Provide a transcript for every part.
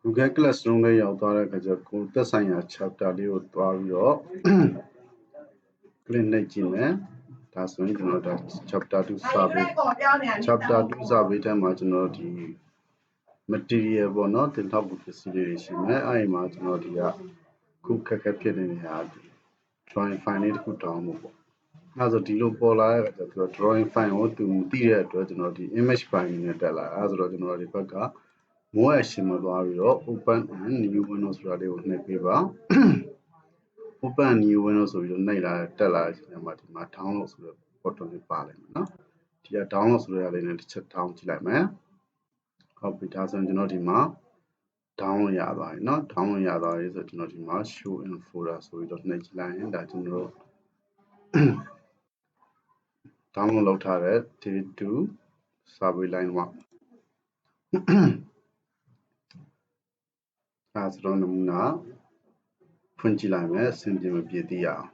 Google Classroom လေးရောက်သွားတဲ့အခါကျကိုသက်ဆိုင်ရာ chapter လေးကိုတွားပြီးတော့ click နှိပ်ကြည့်မယ်ဒါဆိုရင်ကျွန်တော်ဒါ chapter 2 survey chapter 2 survey ထဲမှာကျွန်တော်ဒီ material ပေါ့နော်တင်ထောက်ပစ္စည်းတွေရှိမယ်အဲ့ဒီမှာကျွန်တော်ဒီကခုခက်ဖြစ်နေတဲ့ဟာ drawing file လေးတစ်ခု download ပေါ့အဲ့ဆိုဒီလိုပေါ်လာတဲ့အခါကျတော့ drawing file ကိုသူမသိတဲ့အတွက်ကျွန်တော်ဒီ image file နဲ့တက်လာအဲ့ဆိုတော့ကျွန်တော်ဒီဘက်က more action မှာသွားပြီးတော့ open and new window ဆိုတာလေးကိုနှိပ်ပေးပါ open and new window ဆိုပြီးတော့နှိပ်လာတက်လာတဲ့အချိန်မှာဒီမှာ download ဆိုတဲ့ button လေးပါလိမ့်မယ်နော်ဒီက download ဆိုတဲ့အလေးနဲ့တစ်ချက် down ကြည့်လိုက်မယ်ဟုတ်ပြီဒါဆိုရင်ကျွန်တော်ဒီမှာ download ရသွားပြီเนาะ download ရသွားပြီဆိုတော့ကျွန်တော်ဒီမှာ show in folder ဆိုပြီးတော့နှိပ်ကြည့်လိုက်ရင်ဒါကျွန်တော်တို့ download လုပ်ထားတဲ့ day2 survey line 1အဲဆိုတော့နမူနာဖွင့်ကြည့်လိုက်မယ်အဆင်ပြေမပြေသေးရအောင်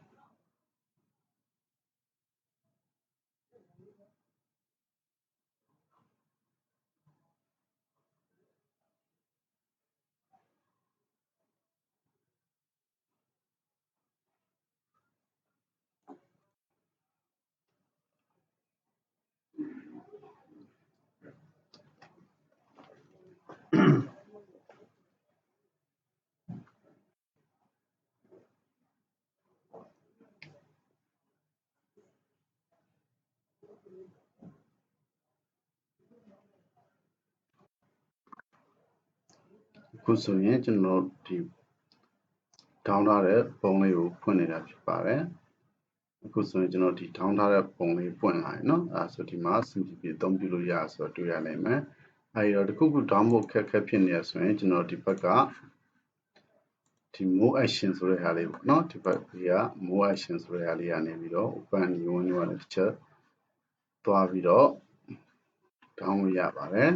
အခုဆိုရင်ကျွန်တော်ဒီ down ထားတဲ့ပုံလေးကိုဖွင့်နေတာဖြစ်ပါတယ်အခုဆိုရင်ကျွန်တော်ဒီ down ထားတဲ့ပုံလေးပွင့်လာရင်เนาะအဲဆိုဒီမှာ simple အသုံးပြုလို့ရဆိုတော့တွေ့ရနိုင်မယ်အဲဒီတော့တခုခု down ဖို့ခက်ဖြစ်နေရဆိုရင်ကျွန်တော်ဒီဘက်ကဒီ more action ဆိုတဲ့ဟာလေးပေါ့เนาะဒီဘက်က more action ဆိုတဲ့ဟာလေးကနေပြီးတော့ open new window နဲ့တစ်ချက်သွားပြီးတော့ down လို့ရပါတယ်